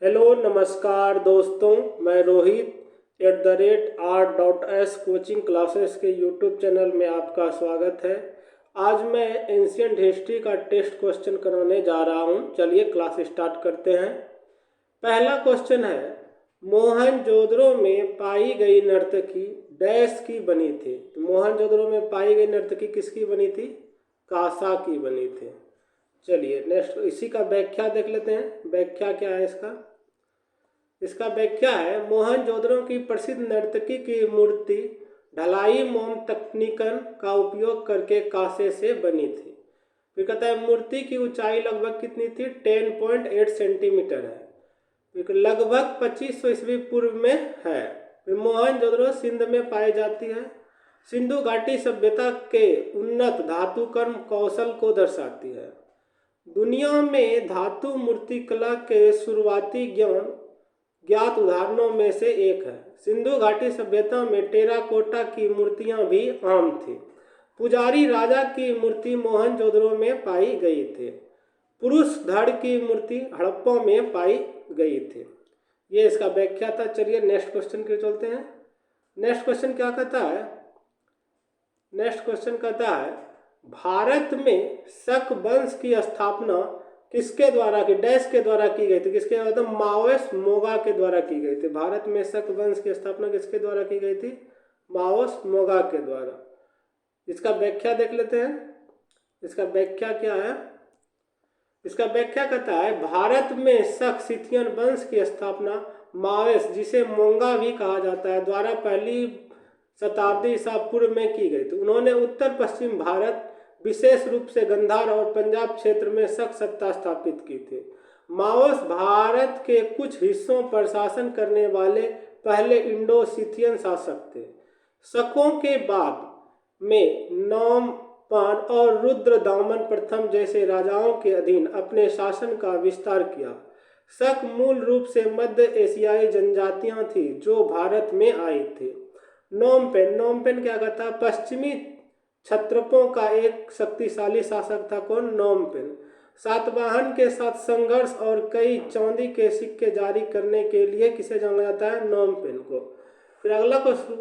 Hello नमस्कार दोस्तों, मैं रोहित @r.s कोचिंग क्लासेस के यूट्यूब चैनल में आपका स्वागत है। आज मैं एंशियंट हिस्ट्री का टेस्ट क्वेश्चन कराने जा रहा हूं। चलिए क्लास स्टार्ट करते हैं। पहला क्वेश्चन है, मोहनजोदड़ो में पाई गई नर्तकी डैश की बनी थी। तो मोहनजोदड़ो में पाई गई नर्तकी किसकी बनी थी? कासा की बनी थी। चलिए नेक्स्ट इसी का व्याख्या देख लेते हैं। व्याख्या क्या है इसका व्याख्या है, मोहनजोदड़ो की प्रसिद्ध नर्तकी की मूर्ति ढलाई मोम तकनीकन का उपयोग करके कांसे से बनी थी। फिर कहता है मूर्ति की ऊंचाई लगभग कितनी थी? 10.8 सेंटीमीटर है। फिर लगभग 2500 ईस्वी पूर्व में है। फिर मोहनजोदड़ो सिंध में पाई जाती है। सिंधु घाटी सभ्यता के उन्नत धातुकर्म कौशल को दर्शाती है। दुनिया में धातु मूर्तिकला के शुरुआती ज्ञात उदाहरणों में से एक है। सिंधु घाटी सभ्यता में टेराकोटा की मूर्तियां भी आम थी। पुजारी राजा की मूर्ति मोहनजोदड़ो में पाई गई थी। पुरुष धड़ की मूर्ति हड़प्पा में पाई गई थी। ये इसका व्याख्या था। चलिए नेक्स्ट क्वेश्चन के चलते हैं। नेक्स्ट क्वेश्चन क्या कहता है? नेक्स्ट क्वेश्चन कहता है, भारत में शक वंश की स्थापना किसके द्वारा की? डैश के द्वारा की गई थी। किसके द्वारा? तो माओस मोगा के द्वारा की गई थी। भारत में शक वंश की स्थापना किसके द्वारा की गई थी? माओस मोगा के द्वारा। इसका व्याख्या देख लेते हैं। इसका व्याख्या क्या है? इसका व्याख्या कहता है, भारत में शक सिथियन वंश की स्थापना माओस, जिसे मोंगा भी कहा जाता है, द्वारा पहली शताब्दी ईसा पूर्व में की गई थी। उन्होंने उत्तर पश्चिम भारत विशेष रूप से गंधार और पंजाब क्षेत्र में शक सत्ता स्थापित की थी। माओस भारत के कुछ हिस्सों पर शासन करने वाले पहले इंडो सिथियन शासक थे। शकों के बाद में नौमपान और रुद्रदामन प्रथम जैसे राजाओं के अधीन अपने शासन का विस्तार किया। शक मूल रूप से मध्य एशियाई जनजातियां थी जो भारत में आई थी। नोमपेन क्या कहता है? पश्चिमी क्षत्रपों का एक शक्तिशाली शासक था। कौन? नोमपेन। सातवाहन के साथ संघर्ष और कई चांदी के सिक्के जारी करने के लिए किसे जाना जाता है? नोमपेन को। फिर अगला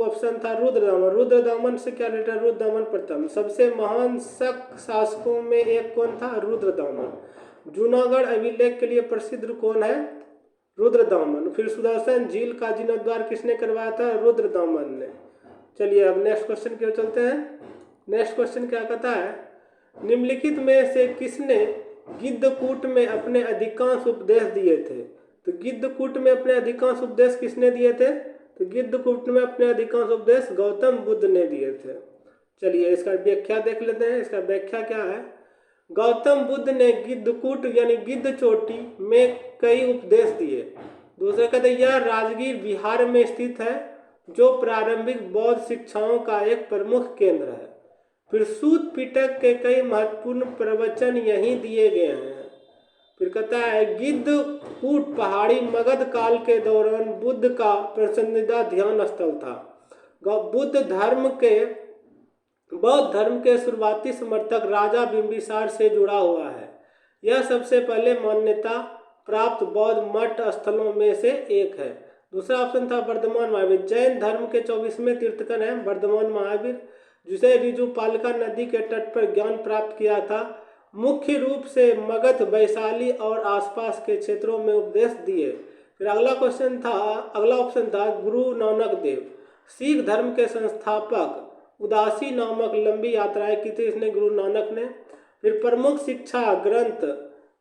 ऑप्शन था रुद्रदामन। रुद्रदामन से क्या रिलेटेड? रुद्रदामन प्रथम। सबसे महान शक शासकों में एक कौन था? रुद्रदामन। जूनागढ़ अभिलेख के लिए प्रसिद्ध कौन है? रुद्रदामन। फिर सुदर्शन झील का जीर्णोद्धार किसने करवाया था? रुद्रदामन ने। चलिए अब नेक्स्ट क्वेश्चन की ओर चलते हैं। नेक्स्ट क्वेश्चन क्या कहता है, निम्नलिखित में से किसने गिद्धकूट में अपने अधिकांश उपदेश दिए थे? तो गिद्धकूट में अपने अधिकांश उपदेश किसने दिए थे? तो गिद्धकूट में अपने अधिकांश उपदेश गौतम बुद्ध ने दिए थे। चलिए इसका व्याख्या देख लेते हैं। इसका व्याख्या क्या है? गौतम बुद्ध ने गिद्धकूट यानी गिद्ध चोटी में कई उपदेश दिए। दूसरा कहते हैं, यह राजगीर बिहार में स्थित है जो प्रारंभिक बौद्ध शिक्षाओं का एक प्रमुख केंद्र है। फिर सूत पिटक के कई महत्वपूर्ण प्रवचन यहीं दिए गए हैं। फिर कहता है, गिद्धकूट पहाड़ी मगध काल के दौरान बुद्ध का पसंदीदा ध्यान स्थल था। बौद्ध धर्म के शुरुआती समर्थक राजा बिंबिसार से जुड़ा हुआ है। यह सबसे पहले मान्यता प्राप्त बौद्ध मठ स्थलों में से एक है। दूसरा ऑप्शन था वर्धमान महावीर। जैन धर्म के 24वें तीर्थंकर हैं वर्धमान महावीर, जिसे ऋजुपालिका नदी के तट पर ज्ञान प्राप्त किया था। मुख्य रूप से मगध, वैशाली और आसपास के क्षेत्रों में उपदेश दिए। फिर अगला ऑप्शन था गुरु नानक देव। सिख धर्म के संस्थापक। उदासी नामक लंबी यात्राएं की थी इसने, गुरु नानक ने। फिर प्रमुख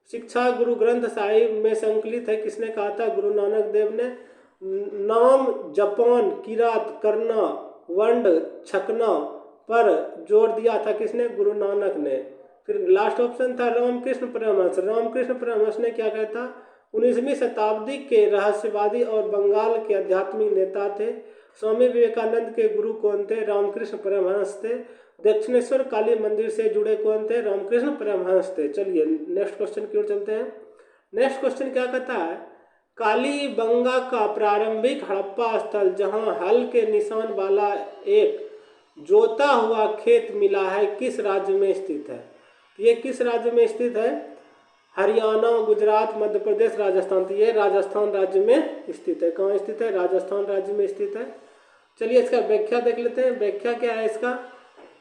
शिक्षा गुरु ग्रंथ साहिब में संकलित है। किसने कहा था? गुरु नानक देव ने। नाम जपान, किरात करना, वंड छकना पर जोर दिया था। किसने? गुरु नानक ने। फिर लास्ट ऑप्शन था रामकृष्ण परमहंस। रामकृष्ण परमहंस ने क्या कहा था? 19वीं शताब्दी के रहस्यवादी और बंगाल के आध्यात्मिक नेता थे। स्वामी विवेकानंद के गुरु कौन थे? रामकृष्ण परमहंस थे। दक्षिणेश्वर काली मंदिर से जुड़े कौन थे? रामकृष्ण परमहंस थे। चलिए नेक्स्ट क्वेश्चन की ओर चलते हैं। नेक्स्ट क्वेश्चन क्या कहता है, कालीबंगा का प्रारंभिक हड़प्पा स्थल जहां हल के निशान वाला एक जोता हुआ खेत मिला है किस राज्य में स्थित है? ये किस राज्य में स्थित है? हरियाणा, गुजरात, मध्य प्रदेश, राजस्थान। तो ये राजस्थान राज्य में स्थित है। कहाँ स्थित है? राजस्थान राज्य में स्थित है। चलिए इसका व्याख्या देख लेते हैं। व्याख्या क्या है इसका?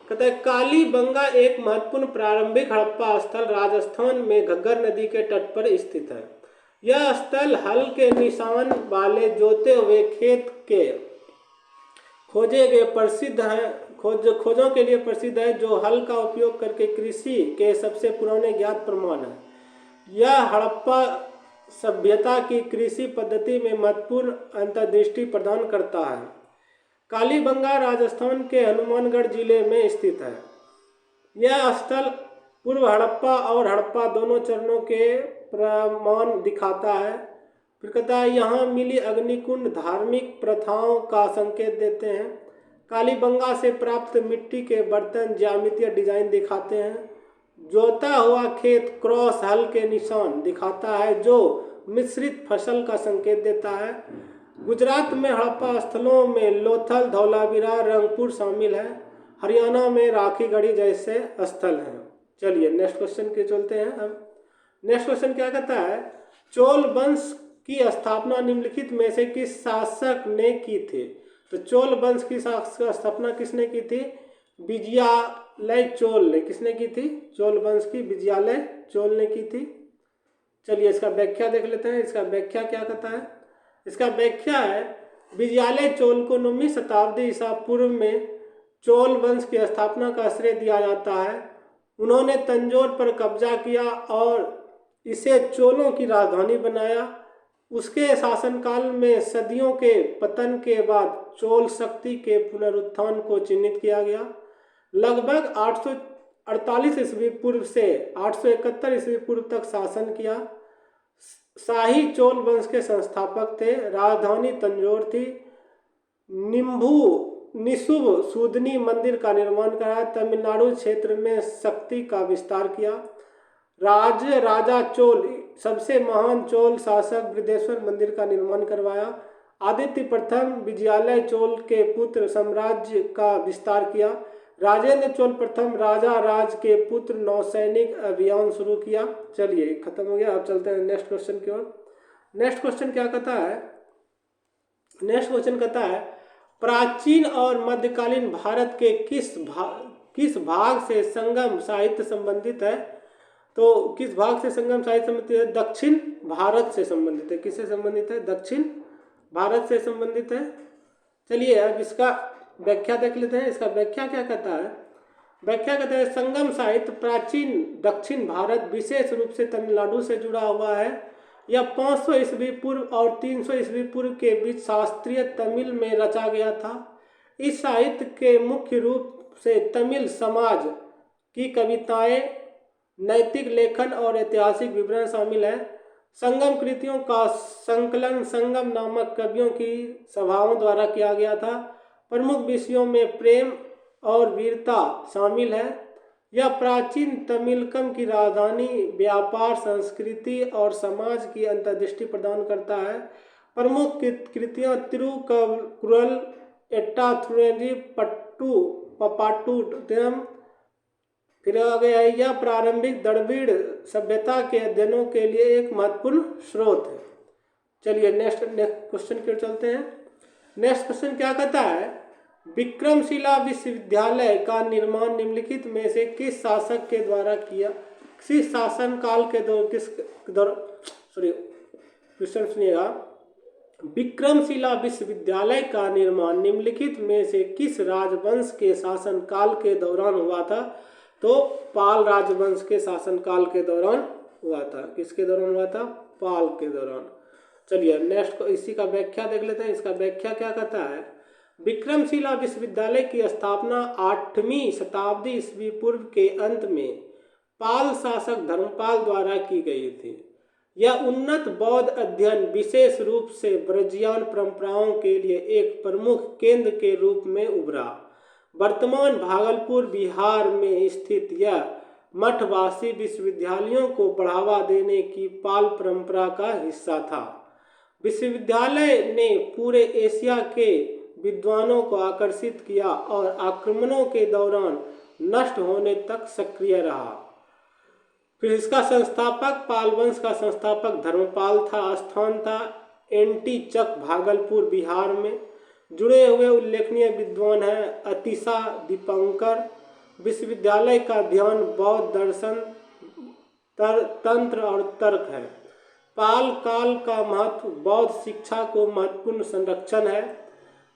कहता है कालीबंगा एक महत्वपूर्ण प्रारंभिक हड़प्पा स्थल राजस्थान में घग्गर नदी के तट पर स्थित है। यह स्थल हल के निशान वाले जोते हुए खेत के खोजे गए प्रसिद्ध है खोजों के लिए प्रसिद्ध है, जो हल का उपयोग करके कृषि के सबसे पुराने ज्ञात प्रमाण है। यह हड़प्पा सभ्यता की कृषि पद्धति में महत्वपूर्ण अंतर्दृष्टि प्रदान करता है। कालीबंगा राजस्थान के हनुमानगढ़ जिले में स्थित है। यह स्थल पूर्व हड़प्पा और हड़प्पा दोनों चरणों के प्रमाण दिखाता है। फिर कहता है यहाँ मिली अग्निकुंड धार्मिक प्रथाओं का संकेत देते हैं। कालीबंगा से प्राप्त मिट्टी के बर्तन ज्यामितीय डिजाइन दिखाते हैं। जोता हुआ खेत क्रॉस हल के निशान दिखाता है, जो मिश्रित फसल का संकेत देता है। गुजरात में हड़प्पा स्थलों में लोथल, धौलावीरा, रंगपुर शामिल है। हरियाणा में राखीगढ़ी जैसे स्थल हैं। चलिए नेक्स्ट क्वेश्चन के चलते हैं। अब नेक्स्ट क्वेश्चन क्या कहता है? चोल वंश की स्थापना निम्नलिखित में से किस शासक ने की थी? तो चोल वंश की स्थापना किसने की थी? विजयालय चोल ने। किसने की थी? चोल वंश की विजयालय चोल ने की थी। चलिए इसका व्याख्या देख लेते हैं। इसका व्याख्या क्या कहता है? इसका व्याख्या है विजयालय चोल को 9वीं शताब्दी ईसा पूर्व में चोल वंश की स्थापना का श्रेय दिया जाता है। उन्होंने तंजौर पर कब्जा किया और इसे चोलों की राजधानी बनाया। उसके शासनकाल में सदियों के पतन के बाद चोल शक्ति के पुनरुत्थान को चिन्हित किया गया। लगभग 848 ईस्वी पूर्व से 871 ईस्वी पूर्व तक शासन किया। शाही चोल वंश के संस्थापक थे। राजधानी तंजौर थी। निशुभ सूदनी मंदिर का निर्माण कराया। तमिलनाडु क्षेत्र में शक्ति का विस्तार किया। राजा चोल सबसे महान चोल शासक बृहदेश्वर मंदिर का निर्माण करवाया। आदित्य प्रथम विजयालय चोल के पुत्र साम्राज्य का विस्तार किया। राजेंद्र चोल प्रथम राजा राज के पुत्र नौसैनिक अभियान शुरू किया। चलिए खत्म हो गया। अब चलते हैं नेक्स्ट क्वेश्चन की ओर। नेक्स्ट क्वेश्चन क्या कहता है? नेक्स्ट क्वेश्चन कहता है प्राचीन और मध्यकालीन भारत के किस भाग से संगम साहित्य संबंधित है? तो किस भाग से संगम साहित्य संबंधित है? दक्षिण भारत से संबंधित है। किससे संबंधित है? दक्षिण भारत से संबंधित है। चलिए अब इसका व्याख्या देख लेते हैं। इसका व्याख्या क्या कहता है? व्याख्या कहता है संगम साहित्य प्राचीन दक्षिण भारत विशेष रूप से तमिलनाडु से जुड़ा हुआ है। यह 500 ईस्वी पूर्व और 300 ईस्वी पूर्व के बीच शास्त्रीय तमिल में रचा गया था। इस साहित्य के मुख्य रूप से तमिल समाज की कविताएं, नैतिक लेखन और ऐतिहासिक विवरण शामिल है। संगम कृतियों का संकलन संगम नामक कवियों की सभाओं द्वारा किया गया था। प्रमुख विषयों में प्रेम और वीरता शामिल है। यह प्राचीन तमिलकम की राजधानी, व्यापार, संस्कृति और समाज की अंतर्दृष्टि प्रदान करता है। प्रमुख कृतियां तिरुकुरल, एट्टाथुरैनी, पट्टू पपाटू, फिर आ गया। यह प्रारंभिक द्रविड़ सभ्यता के अध्ययनों के लिए एक महत्वपूर्ण स्रोत है। चलिए नेक्स्ट क्वेश्चन की ओर चलते हैं। नेक्स्ट क्वेश्चन क्या कहता है? विक्रमशिला विश्वविद्यालय का निर्माण निम्नलिखित में से किस शासक के द्वारा किया? किस शासनकाल के क्वेश्चन सुनिएगा। विक्रमशिला विश्वविद्यालय का निर्माण निम्नलिखित में से किस राजवंश के शासनकाल के दौरान हुआ था? तो पाल राजवंश के शासनकाल के दौरान हुआ था। किसके दौरान हुआ था? पाल के दौरान। चलिए नेक्स्ट इसी का व्याख्या देख लेते हैं। इसका व्याख्या क्या कहता है? विक्रमशिला विश्वविद्यालय की स्थापना 8वीं शताब्दी ईस्वी पूर्व के अंत में पाल शासक धर्मपाल द्वारा की गई थी। यह उन्नत बौद्ध अध्ययन, विशेष रूप से ब्रजियान परंपराओं के लिए एक प्रमुख केंद्र के रूप में उभरा। वर्तमान भागलपुर बिहार में स्थित यह मठवासी विश्वविद्यालयों को बढ़ावा देने की पाल परंपरा का हिस्सा था। विश्वविद्यालय ने पूरे एशिया के विद्वानों को आकर्षित किया और आक्रमणों के दौरान नष्ट होने तक सक्रिय रहा। फिर इसका संस्थापक, पाल वंश का संस्थापक धर्मपाल था। स्थान था एंटीचक, भागलपुर, बिहार में। जुड़े हुए उल्लेखनीय विद्वान हैं अतिशा दीपंकर। विश्वविद्यालय का ध्यान बौद्ध दर्शन, तंत्र और तर्क है। पाल काल का महत्व, बौद्ध शिक्षा को महत्वपूर्ण संरक्षण है।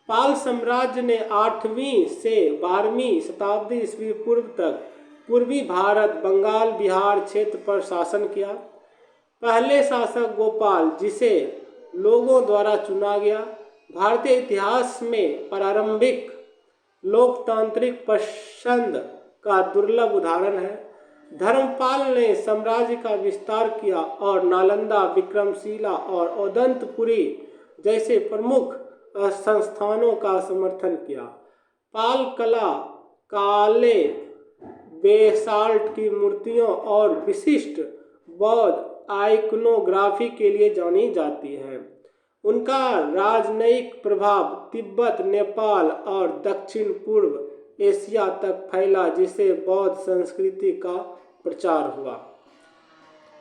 पाल साम्राज्य ने 8वीं से 12वीं शताब्दी ईस्वी पूर्व तक पूर्वी भारत, बंगाल, बिहार क्षेत्र पर शासन किया। पहले शासक गोपाल, जिसे लोगों द्वारा चुना गया, भारतीय इतिहास में प्रारंभिक लोकतांत्रिक पसंद का दुर्लभ उदाहरण है। धर्मपाल ने साम्राज्य का विस्तार किया और नालंदा, विक्रमशिला और औदंतपुरी जैसे प्रमुख संस्थानों का समर्थन किया। पाल कला काले बेसाल्ट की मूर्तियों और विशिष्ट बौद्ध आइकनोग्राफी के लिए जानी जाती है। उनका राजनयिक प्रभाव तिब्बत, नेपाल और दक्षिण पूर्व एशिया तक फैला, जिससे बौद्ध संस्कृति का प्रचार हुआ।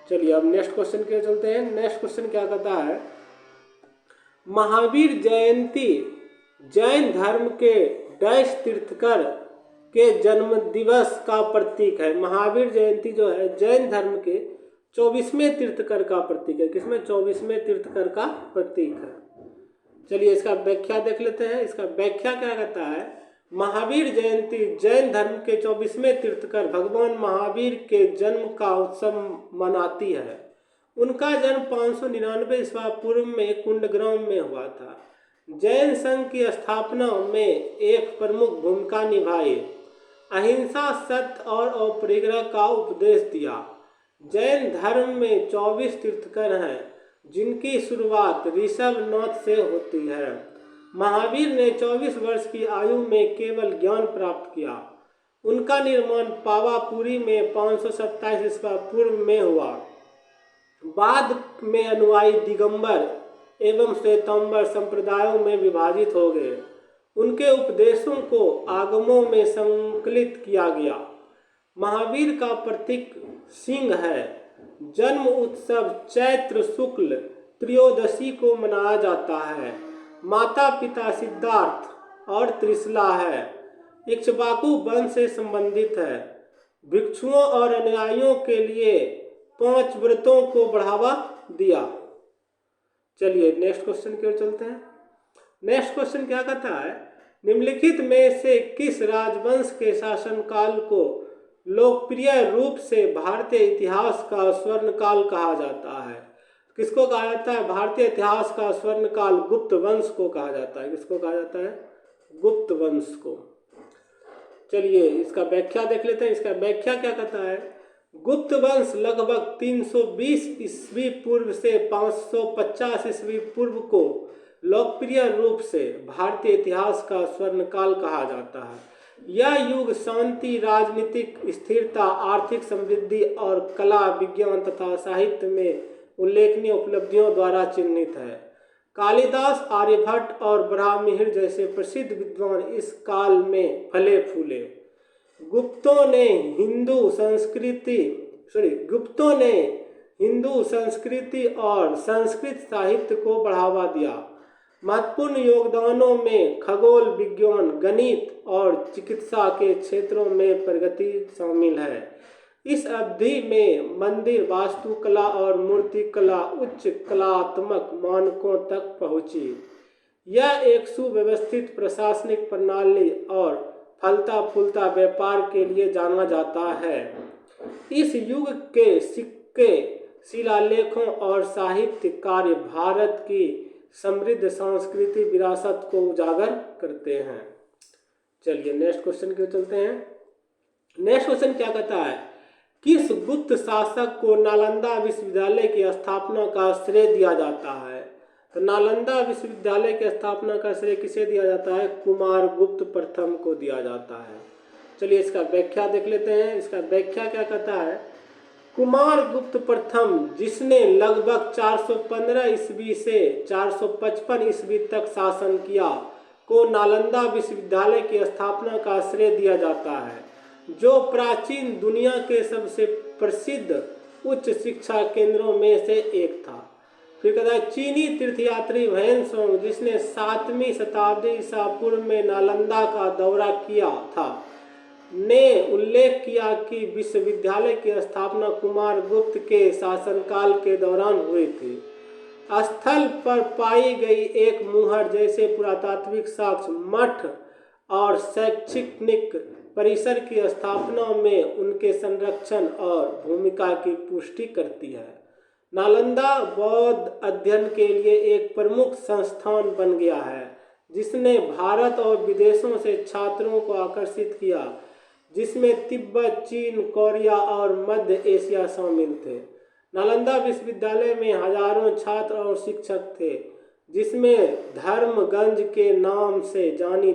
चलिए अब नेक्स्ट क्वेश्चन के चलते हैं। नेक्स्ट क्वेश्चन क्या कहता है, महावीर जयंती जैन धर्म के डैश तीर्थकर के जन्म दिवस का प्रतीक है। महावीर जयंती जो है जैन धर्म के 24वें तीर्थकर का प्रतीक है। किसमें? 24वें तीर्थकर का प्रतीक है। चलिए इसका व्याख्या देख लेते हैं। इसका व्याख्या क्या कहता है, महावीर जयंती जैन धर्म के 24वें तीर्थकर भगवान महावीर के जन्म का उत्सव मनाती है। उनका जन्म 599 ईस्वी पूर्व में कुंडग्राम में हुआ था। जैन संघ की स्थापना में एक प्रमुख भूमिका निभाई। अहिंसा, सत्य और अपरिग्रह का उपदेश दिया। जैन धर्म में 24 तीर्थकर हैं, जिनकी शुरुआत ऋषभनाथ से होती है। महावीर ने 24 वर्ष की आयु में केवल ज्ञान प्राप्त किया। उनका निर्माण पावापुरी में 527 ईस्वी पूर्व में हुआ। बाद में अनुयायी दिगंबर एवं श्वेतांबर संप्रदायों में विभाजित हो गए। उनके उपदेशों को आगमों में संकलित किया गया। महावीर का प्रतीक सिंह है। जन्म उत्सव चैत्र शुक्ल त्रयोदशी को मनाया जाता है। माता पिता सिद्धार्थ और त्रिशला है। इक्ष्वाकु वंश से संबंधित है। भिक्षुओं और अनुयायियों के लिए 5 व्रतों को बढ़ावा दिया। चलिए नेक्स्ट क्वेश्चन की ओर चलते हैं। नेक्स्ट क्वेश्चन क्या कहता है, निम्नलिखित में से किस राजवंश के शासनकाल को लोकप्रिय रूप से भारतीय इतिहास का स्वर्णकाल कहा जाता है? किसको कहा जाता है? भारतीय इतिहास का स्वर्णकाल गुप्त वंश को कहा जाता है। किसको कहा जाता है? गुप्त वंश को। चलिए इसका व्याख्या देख लेते हैं। इसका व्याख्या क्या कहता है, गुप्त वंश लगभग 320 ईस्वी पूर्व से 550 ईस्वी पूर्व को लोकप्रिय रूप से भारतीय इतिहास का स्वर्णकाल कहा जाता है। यह युग शांति, राजनीतिक स्थिरता, आर्थिक समृद्धि और कला, विज्ञान तथा साहित्य में उल्लेखनीय उपलब्धियों द्वारा चिन्हित है। कालिदास, आर्यभट्ट और ब्राह्मण जैसे प्रसिद्ध विद्वान इस काल में फले फूले। गुप्तों ने हिंदू संस्कृति और संस्कृत साहित्य को बढ़ावा दिया। महत्वपूर्ण योगदानों में खगोल विज्ञान, गणित और चिकित्सा के क्षेत्रों में प्रगति शामिल है। इस अवधि में मंदिर वास्तुकला और मूर्तिकला उच्च कलात्मक मानकों तक पहुंची। यह एक सुव्यवस्थित प्रशासनिक प्रणाली और फलता फूलता व्यापार के लिए जाना जाता है। इस युग के सिक्के, शिलालेखों और साहित्य कार्य भारत की समृद्ध सांस्कृतिक विरासत को उजागर करते हैं। चलिए नेक्स्ट क्वेश्चन की ओर चलते हैं। नेक्स्ट क्वेश्चन क्या कहता है, किस गुप्त शासक को नालंदा विश्वविद्यालय की स्थापना का श्रेय दिया जाता है? तो नालंदा विश्वविद्यालय की स्थापना का श्रेय किसे दिया जाता है? कुमारगुप्त प्रथम को दिया जाता है। चलिए इसका व्याख्या देख लेते हैं। इसका व्याख्या क्या कहता है, कुमारगुप्त प्रथम, जिसने लगभग 415 ईस्वी से 455 ईस्वी तक शासन किया, को नालंदा विश्वविद्यालय की स्थापना का श्रेय दिया जाता है, जो प्राचीन दुनिया के सबसे प्रसिद्ध उच्च शिक्षा केंद्रों में से एक था। फिर कहता है चीनी तीर्थयात्री ह्वेनसांग, जिसने 7वीं शताब्दी ईसा पूर्व में नालंदा का दौरा किया था, ने उल्लेख किया कि विश्वविद्यालय की स्थापना कुमार गुप्त के शासनकाल के दौरान हुई थी। स्थल पर पाई गई एक मुहर जैसे पुरातात्विक साक्ष्य मठ और शैक्षणिक परिसर की स्थापना में उनके संरक्षण और भूमिका की पुष्टि करती है। नालंदा बौद्ध अध्ययन के लिए एक प्रमुख संस्थान बन गया है, जिसने भारत और विदेशों से छात्रों को आकर्षित किया, जिसमें तिब्बत, चीन, कोरिया और मध्य एशिया शामिल थे। नालंदा विश्वविद्यालय में हजारों छात्र और शिक्षक थे, जिसमें धर्मगंज के नाम से जानी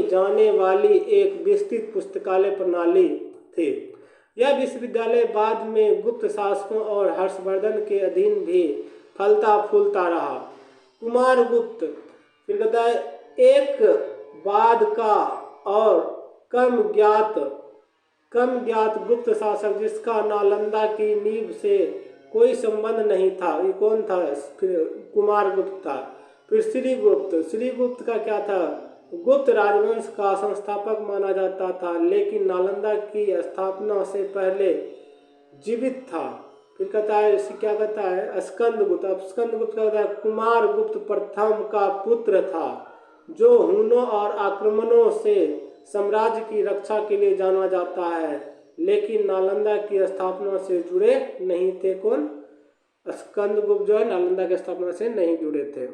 जाने वाली एक विस्तृत पुस्तकालय प्रणाली थी। यह विश्वविद्यालय बाद में गुप्त शासकों और हर्षवर्धन के अधीन भी फलता फूलता रहा। कुमार गुप्त, फिर कहता है एक बाद का और कम ज्ञात गुप्त शासक जिसका नालंदा की नींव से कोई संबंध नहीं था। ये कौन था? फिर कुमार गुप्त था। फिर श्रीगुप्त का क्या था? गुप्त राजवंश का संस्थापक माना जाता था, लेकिन नालंदा की स्थापना से पहले जीवित था। फिर कहता है क्या कहता है? स्कंदगुप्त। अब स्कंदगुप्त का कहता है कुमार गुप्त प्रथम का पुत्र था, जो हुनों और आक्रमणों से साम्राज्य की रक्षा के लिए जाना जाता है, लेकिन नालंदा की स्थापना से जुड़े नहीं थे। कौन? स्कंदगुप्त जो है नालंदा की स्थापना से नहीं जुड़े थे।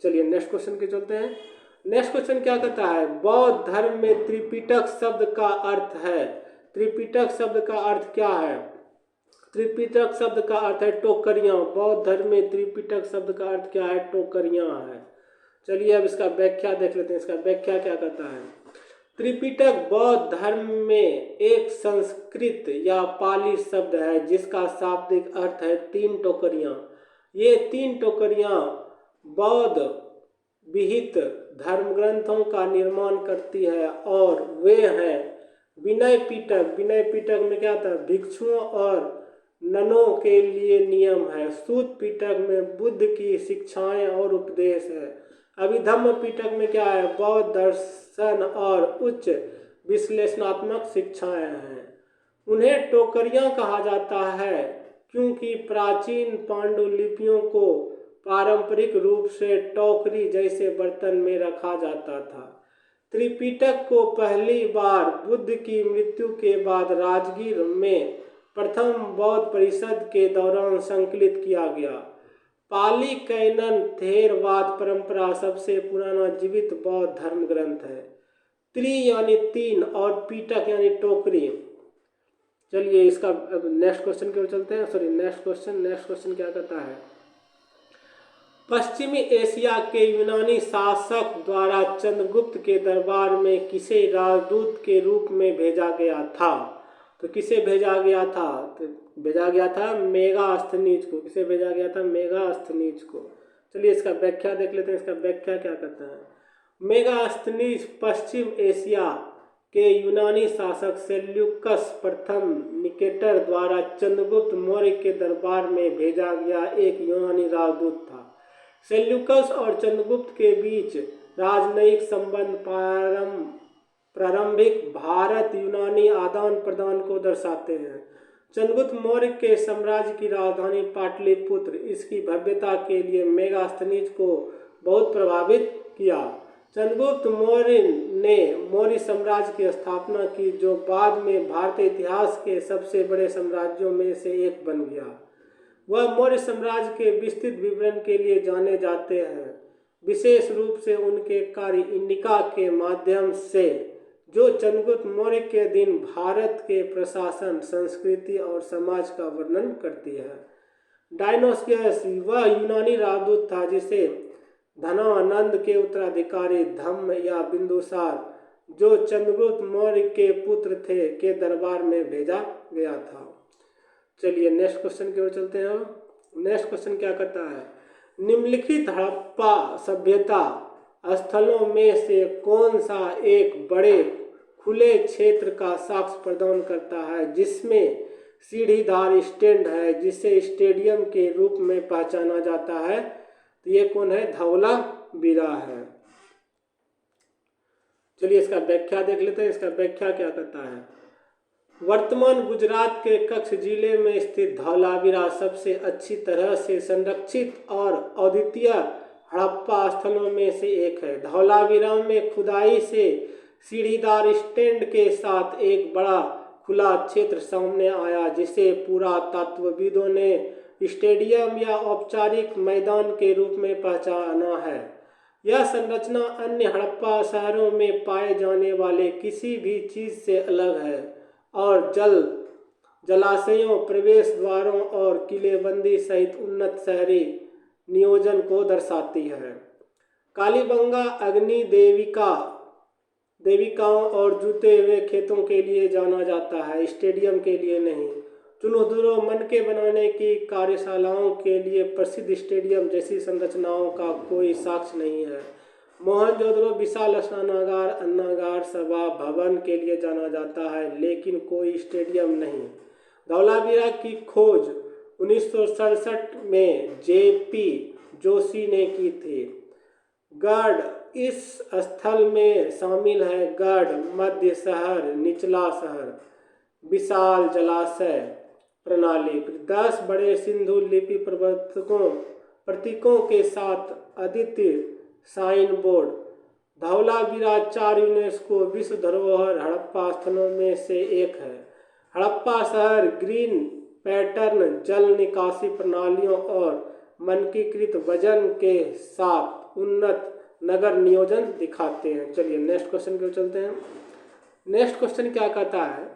चलिए नेक्स्ट क्वेश्चन के चलते हैं। नेक्स्ट क्वेश्चन क्या कहता है? बौद्ध धर्म में त्रिपिटक शब्द का अर्थ है। त्रिपिटक शब्द का अर्थ क्या है? त्रिपिटक शब्द का अर्थ है टोकरियां। बौद्ध धर्म में त्रिपिटक शब्द का अर्थ क्या है? टोकरियां है। चलिए अब इसका व्याख्या देख लेते हैं। इसका व्याख्या क्या कहता है? त्रिपिटक बौद्ध धर्म में एक संस्कृत या पाली शब्द है, जिसका शाब्दिक अर्थ है 3 टोकरियां। ये 3 टोकरियां बौद्ध विहित धर्म ग्रंथों का निर्माण करती है, और वे हैं विनय पिटक। विनय पिटक में क्या था? भिक्षुओं और ननों के लिए नियम है। सूत पिटक में बुद्ध की शिक्षाएं और उपदेश है। अभिधम्म पिटक में क्या है? बौद्ध दर्शन और उच्च विश्लेषणात्मक शिक्षाएं हैं। उन्हें टोकरियां कहा जाता है क्योंकि प्राचीन पांडुलिपियों को पारंपरिक रूप से टोकरी जैसे बर्तन में रखा जाता था। त्रिपिटक को पहली बार बुद्ध की मृत्यु के बाद राजगीर में प्रथम बौद्ध परिषद के दौरान संकलित किया गया। पाली कैनन थेरवाद परंपरा सबसे पुराना जीवित बौद्ध धर्म ग्रंथ है। त्रि यानी 3 और पिटक यानी टोकरी। चलिए इसका नेक्स्ट क्वेश्चन की ओर चलते हैं। नेक्स्ट क्वेश्चन क्या कहता है? पश्चिमी एशिया के यूनानी शासक द्वारा चंद्रगुप्त के दरबार में किसे राजदूत के रूप में भेजा गया था? तो किसे भेजा गया था? तो भेजा गया था मेगास्थनीज को। किसे भेजा गया था? मेगास्थनीज को। चलिए इसका व्याख्या देख लेते हैं। इसका व्याख्या क्या कहता है? मेगास्थनीज पश्चिम एशिया के यूनानी शासक सेल्यूकस प्रथम निकेटर द्वारा चंद्रगुप्त मौर्य के दरबार में भेजा गया एक यूनानी राजदूत था। सेल्यूकस और चंद्रगुप्त के बीच राजनयिक संबंध प्रारंभिक भारत यूनानी आदान प्रदान को दर्शाते हैं। चंद्रगुप्त मौर्य के साम्राज्य की राजधानी पाटलिपुत्र इसकी भव्यता के लिए मेगास्थनीज को बहुत प्रभावित किया। चंद्रगुप्त मौर्य ने मौर्य साम्राज्य की स्थापना की, जो बाद में भारतीय इतिहास के सबसे बड़े साम्राज्यों में से एक बन गया। वह मौर्य साम्राज्य के विस्तृत विवरण के लिए जाने जाते हैं, विशेष रूप से उनके कार्य इंडिका के माध्यम से, जो चंद्रगुप्त मौर्य के दिन भारत के प्रशासन, संस्कृति और समाज का वर्णन करती है। डायनोसियस वह यूनानी राजदूत था जिसे धनानंद के उत्तराधिकारी धम्म या बिंदुसार, जो चंद्रगुप्त मौर्य के पुत्र थे, के दरबार में भेजा गया था। चलिए नेक्स्ट क्वेश्चन की ओर चलते हैं। नेक्स्ट क्वेश्चन क्या कहता है? निम्नलिखित हड़प्पा सभ्यता स्थलों में से कौन सा एक बड़े खुले क्षेत्र का साक्ष्य प्रदान करता है, जिसमें सीढ़ीदार स्टैंड है, जिसे स्टेडियम के रूप में पहचाना जाता है। तो ये कौन है? धौलावीरा है। चलिए इसका व्याख्या देख लेते हैं। इसका व्याख्या क्या कहता है? वर्तमान गुजरात के कच्छ जिले में स्थित धौलावीरा सबसे अच्छी तरह से संरक्षित और अद्वितीय हड़प्पा स्थलों में से एक है। धौलावीरा में खुदाई से सीढ़ीदार स्टैंड के साथ एक बड़ा खुला क्षेत्र सामने आया, जिसे पुरातत्वविदों ने स्टेडियम या औपचारिक मैदान के रूप में पहचाना है। यह संरचना अन्य हड़प्पा शहरों में पाए जाने वाले किसी भी चीज से अलग है और जलाशयों, प्रवेश द्वारों और किलेबंदी सहित उन्नत शहरी नियोजन को दर्शाती है। कालीबंगा अग्नि देविकाओं और जूते हुए खेतों के लिए जाना जाता है, स्टेडियम के लिए नहीं। चुनौतियों मनके बनाने की कार्यशालाओं के लिए प्रसिद्ध स्टेडियम जैसी संरचनाओं का कोई साक्ष्य नहीं है। मोहनजोदड़ो विशाल स्नानागार, अन्नागार, सभा भवन के लिए जाना जाता है, लेकिन कोई स्टेडियम नहीं। धौलावीरा की खोज 1967 में जेपी जोशी ने की थी। गढ़ इस स्थल में शामिल है। गढ़, मध्य शहर, निचला शहर, विशाल जलाशय प्रणाली, 10 बड़े सिंधु लिपि प्रतीकों के साथ अद्वितीय साइन बोर्ड। धौलावीरा 4 यूनेस्को विश्व धरोहर हड़प्पा स्थलों में से एक है। हड़प्पा शहर ग्रीन पैटर्न, जल निकासी प्रणालियों और मानकीकृत वजन के साथ उन्नत नगर नियोजन दिखाते हैं। चलिए नेक्स्ट क्वेश्चन पे चलते हैं। नेक्स्ट क्वेश्चन क्या कहता है?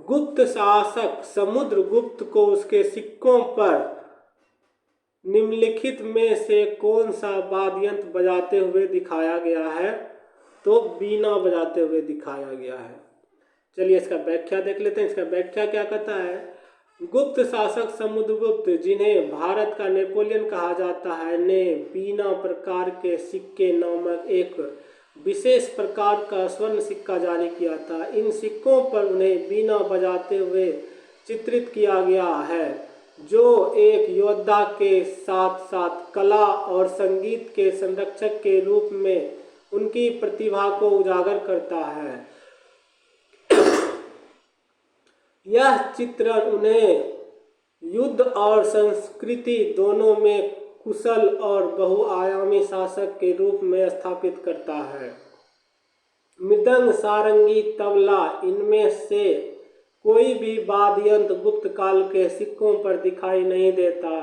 गुप्त शासक समुद्रगुप्त को उसके सिक्कों पर निम्नलिखित में से कौन सा वाद्य यंत्र बजाते हुए दिखाया गया है? तो बीना बजाते हुए दिखाया गया है। चलिए इसका व्याख्या देख लेते हैं। इसका व्याख्या क्या कहता है? गुप्त शासक समुद्रगुप्त, जिन्हें भारत का नेपोलियन कहा जाता है, ने बीना प्रकार के सिक्के नामक एक विशेष प्रकार का स्वर्ण सिक्का जारी किया था। इन सिक्कों पर उन्हें बीना बजाते हुए चित्रित किया गया है, जो एक योद्धा के साथ साथ कला और संगीत के संरक्षक के रूप में उनकी प्रतिभा को उजागर करता है। यह चित्रण उन्हें युद्ध और संस्कृति दोनों में कुशल और बहुआयामी शासक के रूप में स्थापित करता है। मृदंग, सारंगी, तबला, इनमें से कोई भी वाद्य यंत्र गुप्त काल के सिक्कों पर दिखाई नहीं देता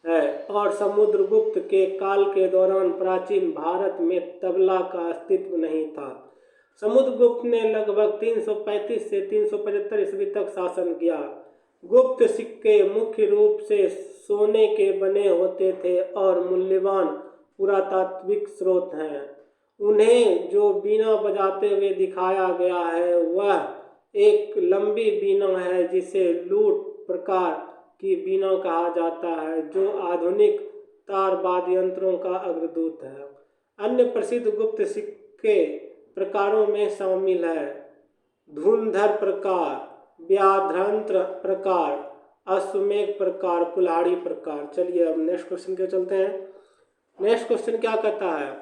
है और समुद्रगुप्त के काल के दौरान प्राचीन भारत में तबला का अस्तित्व नहीं था। समुद्रगुप्त ने लगभग 335 से 375 ईस्वी तक शासन किया। गुप्त सिक्के मुख्य रूप से सोने के बने होते थे और मूल्यवान पुरातात्विक स्रोत हैं। उन्हें जो बीना बजाते हुए दिखाया गया है वह एक लंबी बीना है, जिसे लूट प्रकार की बीना कहा जाता है, जो आधुनिक तार वाद्य यंत्रों का अग्रदूत है। अन्य प्रसिद्ध गुप्त सिक्के प्रकारों में शामिल है धुंधर प्रकार, व्याघ्रंत्र प्रकार, अश्वमेघ प्रकार, कुल्हाड़ी प्रकार। चलिए अब नेक्स्ट क्वेश्चन के चलते हैं। नेक्स्ट क्वेश्चन क्या कहता है?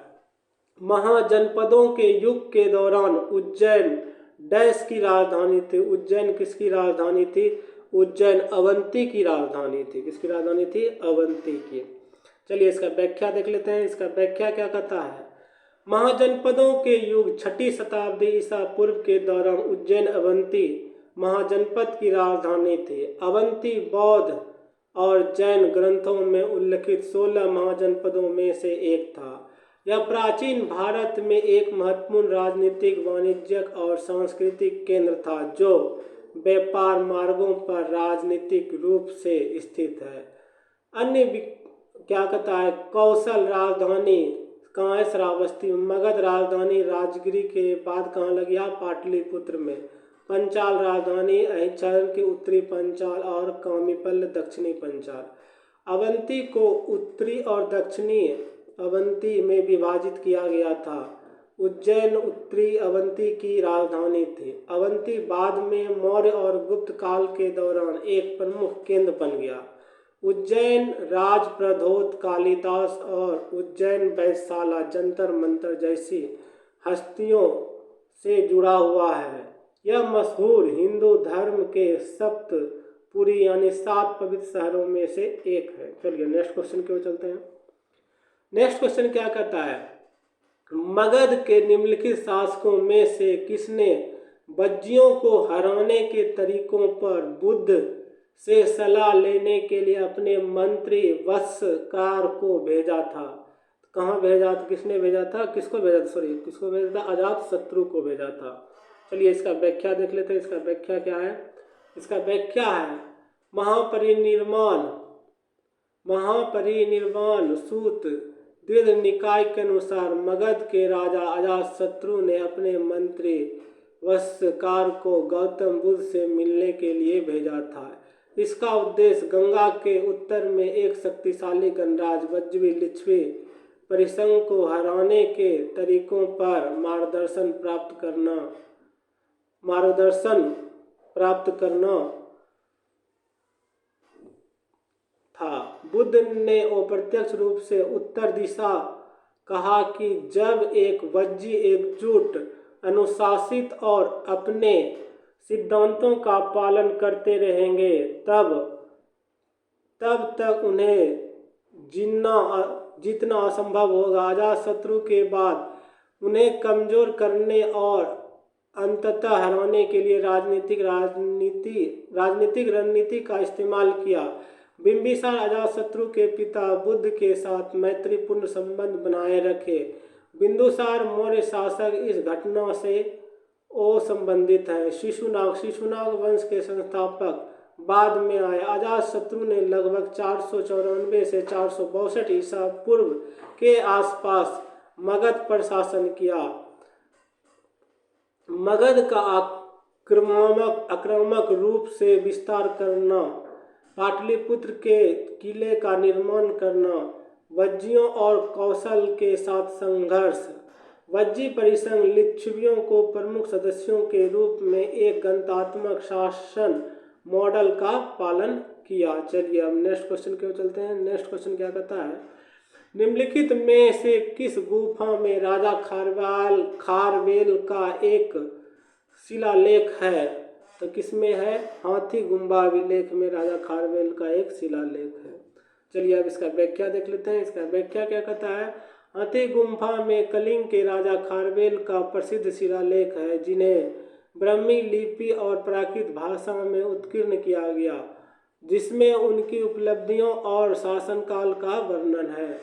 महाजनपदों के युग के दौरान उज्जैन डैश की राजधानी थी। उज्जैन किसकी राजधानी थी? उज्जैन अवंती की राजधानी थी। किसकी राजधानी थी? अवंती की। चलिए इसका व्याख्या देख लेते हैं। इसका व्याख्या क्या कहता है? महाजनपदों के युग 6ठी शताब्दी ईसा पूर्व के दौरान उज्जैन अवंती महाजनपद की राजधानी थी। अवंती बौद्ध और जैन ग्रंथों में उल्लिखित 16 महाजनपदों में से एक था। यह प्राचीन भारत में एक महत्वपूर्ण राजनीतिक, वाणिज्यिक और सांस्कृतिक केंद्र था, जो व्यापार मार्गों पर राजनीतिक रूप से स्थित है। अन्य क्या कहता है? कौशल राजधानी कहाँ है? श्रावस्ती। मगध राजधानी राजगिरी के बाद कहाँ लगी? पाटलिपुत्र में। पंचाल राजधानी अहिंसारण के उत्तरी पंचाल और कामीपल्ल दक्षिणी पंचाल। अवंती को उत्तरी और दक्षिणी अवंती में विभाजित किया गया था। उज्जैन उत्तरी अवंती की राजधानी थी। अवंती बाद में मौर्य और गुप्त काल के दौरान एक प्रमुख केंद्र बन गया। उज्जैन राजप्रधोत कालिदास और उज्जैन वैधशाला जंतर मंतर जैसी हस्तियों से जुड़ा हुआ है। यह मशहूर हिंदू धर्म के सप्तपुरी यानी 7 पवित्र शहरों में से एक है। चलिए नेक्स्ट क्वेश्चन की ओर चलते हैं। नेक्स्ट क्वेश्चन क्या कहता है, मगध के निम्नलिखित शासकों में से किसने वज्जियों को हराने के तरीकों पर बुद्ध से सलाह लेने के लिए अपने मंत्री वत्सकार को भेजा था? कहाँ भेजा था, किसने भेजा था, किसको भेजा था, किसको भेजा था? अजातशत्रु को भेजा था। चलिए इसका व्याख्या देख लेते हैं। इसका व्याख्या क्या है? इसका व्याख्या है महापरिनिर्वाण सूत द्विज निकाय के अनुसार मगध के राजा अजातशत्रु ने अपने मंत्री वत्सकार को गौतम बुद्ध से मिलने के लिए भेजा था। इसका उद्देश्य गंगा के उत्तर में एक शक्तिशाली गणराज्य वज्जी लिच्छवी परिसंघ को हराने के तरीकों पर मार्गदर्शन प्राप्त करना था। बुद्ध ने अप्रत्यक्ष रूप से उत्तर दिशा कहा कि जब एक वज्जी एकजुट, अनुशासित और अपने सिद्धांतों का पालन करते रहेंगे तब तक उन्हें जीतना असंभव होगा। अजातशत्रु के बाद उन्हें कमजोर करने और अंततः हराने के लिए राजनीतिक रणनीति का इस्तेमाल किया। बिंबिसार अजातशत्रु के पिता बुद्ध के साथ मैत्रीपूर्ण संबंध बनाए रखे। बिंदुसार मौर्य शासक इस घटना से संबंधित है। शिशुनाग वंश के संस्थापक बाद में आए। अजातशत्रु ने लगभग 494 से 462 ईसा पूर्व के आसपास मगध पर शासन किया। मगध का आक्रामक रूप से विस्तार करना, पाटलिपुत्र के किले का निर्माण करना, वज्जियों और कौशल के साथ संघर्ष। वज्जी परिसंघ लिच्छवियों को प्रमुख सदस्यों के रूप में एक गणतात्मक शासन मॉडल का पालन किया। चलिए अब नेक्स्ट क्वेश्चन की ओर चलते हैं। नेक्स्ट क्वेश्चन क्या कहता है, निम्नलिखित में से किस गुफा में राजा खारवेल का एक शिलालेख है? तो किसमें है? हाथी गुम्बा अभिलेख में राजा खारवेल का एक शिलालेख है। चलिए अब इसका व्याख्या देख लेते हैं। इसका व्याख्या क्या कहता है, हाथी गुम्फा में कलिंग के राजा खारवेल का प्रसिद्ध शिलालेख है, जिन्हें ब्राह्मी लिपि और प्राकृत भाषा में उत्कीर्ण किया गया, जिसमें उनकी उपलब्धियों और शासनकाल का वर्णन है।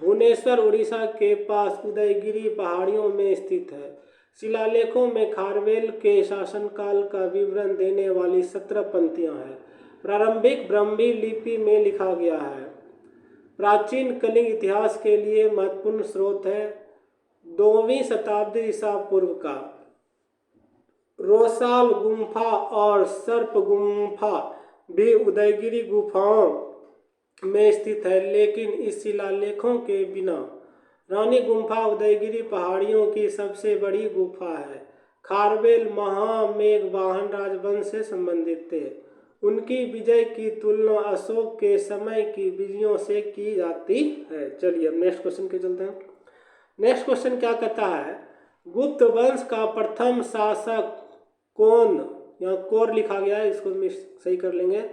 भुवनेश्वर उड़ीसा के पास उदयगिरी पहाड़ियों में स्थित है। शिलालेखों में खारवेल के शासनकाल का विवरण देने वाली 17 पंक्तियां हैं। प्रारंभिक ब्राह्मी लिपि में लिखा गया है। प्राचीन कलिंग इतिहास के लिए महत्वपूर्ण स्रोत है 2वीं शताब्दी ईसा पूर्व का। रोसाल गुम्फा और सर्प गुम्फा भी उदयगिरी गुफाओं में स्थित है, लेकिन इस शिलालेखों के बिना रानी गुम्फा उदयगिरी पहाड़ियों की सबसे बड़ी गुफा है। खारवेल महामेघवाहन राजवंश से संबंधित थे। उनकी विजय की तुलना अशोक के समय की विजयों से की जाती है। चलिए अब नेक्स्ट क्वेश्चन के चलते हैं। नेक्स्ट क्वेश्चन क्या कहता है, गुप्त वंश का प्रथम शासक कौन, यहाँ कौर लिखा गया है, इसको सही कर लेंगे।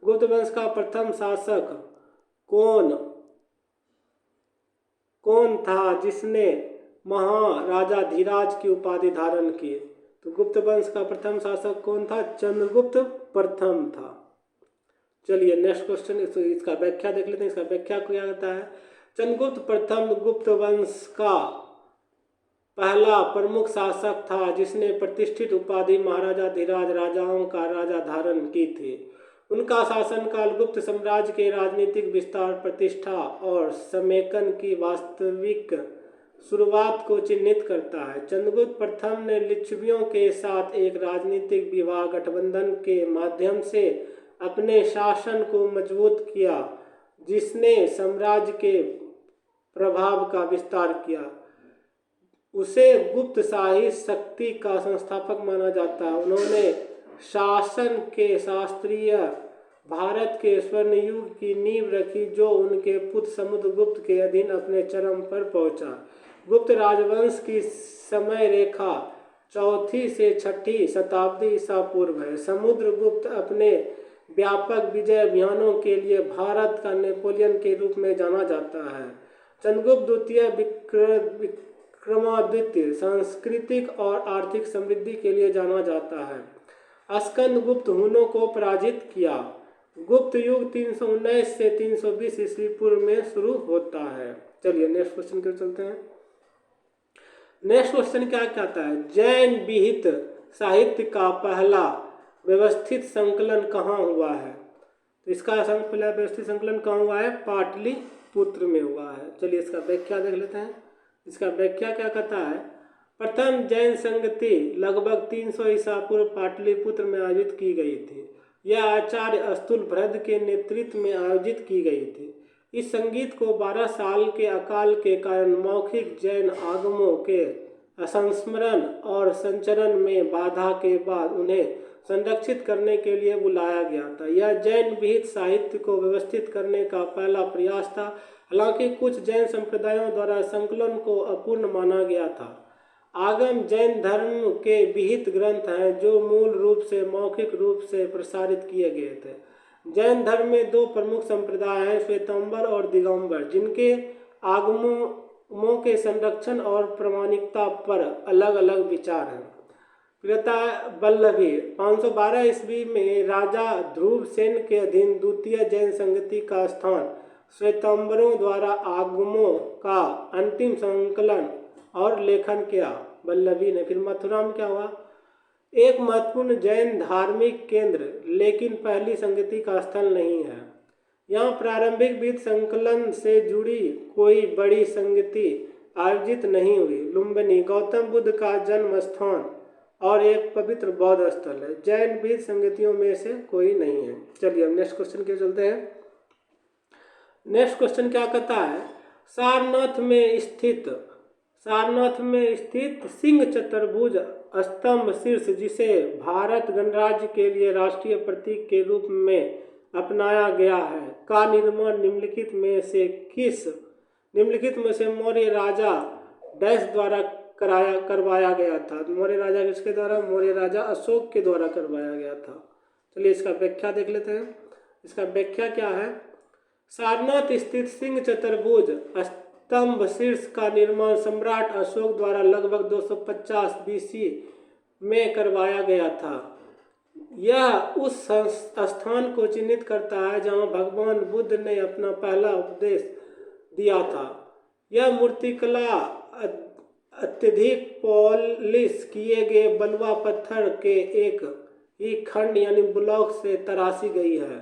गुप्त वंश का प्रथम शासक कौन था जिसने महाराजाधिराज की उपाधि धारण की? तो गुप्त वंश का प्रथम शासक कौन था? चंद्रगुप्त प्रथम था। चलिए नेक्स्ट क्वेश्चन, इसका व्याख्या देख लेते हैं। इसका व्याख्या क्या कहता है, चंद्रगुप्त प्रथम गुप्त वंश का पहला प्रमुख शासक था जिसने प्रतिष्ठित उपाधि महाराजाधिराज राजाओं का राजा धारण की थी। उनका शासनकाल गुप्त साम्राज्य के राजनीतिक विस्तार, प्रतिष्ठा और समेकन की वास्तविक शुरुआत को चिन्हित करता है। चंद्रगुप्त प्रथम ने लिच्छवियों के साथ एक राजनीतिक विवाह गठबंधन के माध्यम से अपने शासन को मजबूत किया, जिसने साम्राज्य के प्रभाव का विस्तार किया। उसे गुप्त शाही शक्ति का संस्थापक माना जाता है। उन्होंने शासन के शास्त्रीय भारत के स्वर्ण युग की नींव रखी, जो उनके पुत्र समुद्रगुप्त के अधीन अपने चरम पर पहुंचा। गुप्त राजवंश की समय रेखा 4वीं से 6वीं शताब्दी ईसा पूर्व है। समुद्रगुप्त अपने व्यापक विजय अभियानों के लिए भारत का नेपोलियन के रूप में जाना जाता है। चंद्रगुप्त द्वितीय विक्रमादित्य सांस्कृतिक और आर्थिक समृद्धि के लिए जाना जाता है। स्कंदगुप्त हुनों को पराजित किया। गुप्त युग 319 से 320 ईस्वी पूर्व में शुरू होता है। चलिए नेक्स्ट क्वेश्चन की ओर चलते हैं। नेक्स्ट क्वेश्चन क्या कहता है? जैन विहित साहित्य का पहला व्यवस्थित संकलन कहाँ हुआ है? तो इसका पहला व्यवस्थित संकलन कहाँ हुआ है? पाटलिपुत्र में हुआ है। चलिए इसका व्याख्या देख लेते हैं। इसका व्याख्या क्या कहता है? प्रथम जैन संगति लगभग 300 ईसा पूर्व पाटलिपुत्र में आयोजित की गई थी। यह आचार्य स्थूलभृद के नेतृत्व में आयोजित की गई थी। इस संगीत को 12 साल के अकाल के कारण मौखिक जैन आगमों के संस्मरण और संचरण में बाधा के बाद उन्हें संरक्षित करने के लिए बुलाया गया था। यह जैन विहित साहित्य को व्यवस्थित करने का पहला प्रयास था। हालांकि कुछ जैन संप्रदायों द्वारा संकलन को अपूर्ण माना गया था। आगम जैन धर्म के विहित ग्रंथ हैं जो मूल रूप से मौखिक रूप से प्रसारित किए गए थे। जैन धर्म में 2 प्रमुख संप्रदाय हैं, श्वेतांबर और दिगंबर, जिनके आगमों के संरक्षण और प्रामाणिकता पर अलग अलग विचार हैं। प्रियता वल्लभी 512 ईस्वी में राजा ध्रुवसेन के अधीन द्वितीय जैन संगति का स्थान श्वेतांबरों द्वारा आगमों का अंतिम संकलन और लेखन किया वल्लभी ने। फिर मथुरा में क्या हुआ? एक महत्वपूर्ण जैन धार्मिक केंद्र, लेकिन पहली संगति का स्थल नहीं है। यहाँ प्रारंभिक विहित संकलन से जुड़ी कोई बड़ी संगति आयोजित नहीं हुई। लुम्बिनी गौतम बुद्ध का जन्म स्थान और एक पवित्र बौद्ध स्थल है। जैन विहित संगतियों में से कोई नहीं है। चलिए हम नेक्स्ट क्वेश्चन के चलते हैं। नेक्स्ट क्वेश्चन क्या कहता है? सारनाथ में स्थित सिंह चतुर्भुज स्तंभ शीर्ष, जिसे भारत गणराज्य के लिए राष्ट्रीय प्रतीक के रूप में अपनाया गया है, का निर्माण निम्नलिखित में से मौर्य राजा डैश द्वारा करवाया गया था। मौर्य राजा किसके द्वारा? मौर्य राजा अशोक के द्वारा करवाया गया था। चलिए इसका व्याख्या देख लेते हैं। इसका व्याख्या क्या है? सारनाथ स्थित सिंह चतुर्भुज स्तंभ शीर्ष का निर्माण सम्राट अशोक द्वारा लगभग 250 बीसी में करवाया गया था। यह उस स्थान को चिन्हित करता है जहां भगवान बुद्ध ने अपना पहला उपदेश दिया था। यह मूर्तिकला अत्यधिक पॉलिश किए गए बलुआ पत्थर के एक ही खंड यानी ब्लॉक से तराशी गई है।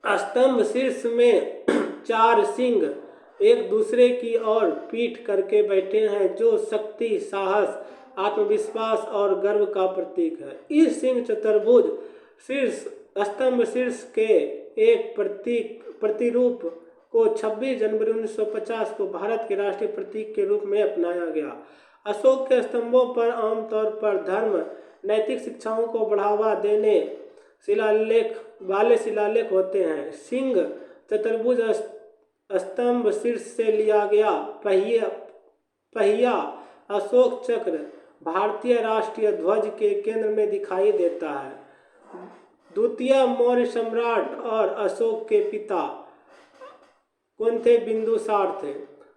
स्तंभ शीर्ष में 4 सिंह एक दूसरे की ओर पीठ करके बैठे हैं, जो शक्ति, साहस, आत्मविश्वास और गर्व का प्रतीक है। इस सिंह चतुर्भुज स्तंभ शीर्ष के एक प्रतिरूप को 26 जनवरी 1950 को भारत के राष्ट्रीय प्रतीक के रूप में अपनाया गया। अशोक के स्तंभों पर आमतौर पर धर्म, नैतिक शिक्षाओं को बढ़ावा देने वाले शिलालेख होते हैं। सिंह चतुर्भुज स्तंभ शीर्ष से लिया गया पहिया अशोक चक्र भारतीय राष्ट्रीय ध्वज के केंद्र में दिखाई देता है। द्वितीय मौर्य सम्राट और अशोक के पिता कौन थे? बिंदुसार थे।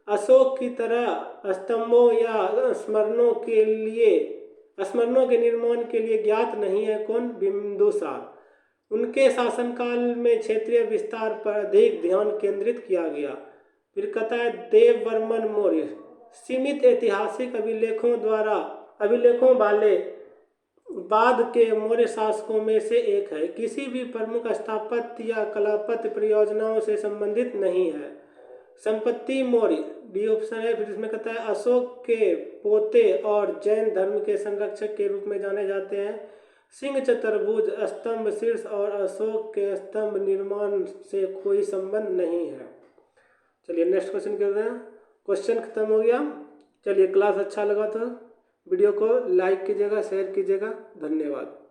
अशोक की तरह स्तंभों या स्मरणों के निर्माण के लिए ज्ञात नहीं है कौन? बिंदुसार। उनके शासनकाल में क्षेत्रीय विस्तार पर अधिक ध्यान केंद्रित किया गया। फिर कहता है देववर्मन मौर्य सीमित ऐतिहासिक अभिलेखों वाले बाद के मौर्य शासकों में से एक है। किसी भी प्रमुख स्थापत्य या कलापत्य परियोजनाओं से संबंधित नहीं है। संपत्ति मौर्य बी ऑप्शन है। फिर इसमें कहता है अशोक के पोते और जैन धर्म के संरक्षक के रूप में जाने जाते हैं। सिंह चतुर्भुज स्तंभ शीर्ष और अशोक के स्तंभ निर्माण से कोई संबंध नहीं है। चलिए नेक्स्ट क्वेश्चन करते हैं। क्वेश्चन खत्म हो गया। चलिए, क्लास अच्छा लगा तो वीडियो को लाइक कीजिएगा, शेयर कीजिएगा। धन्यवाद।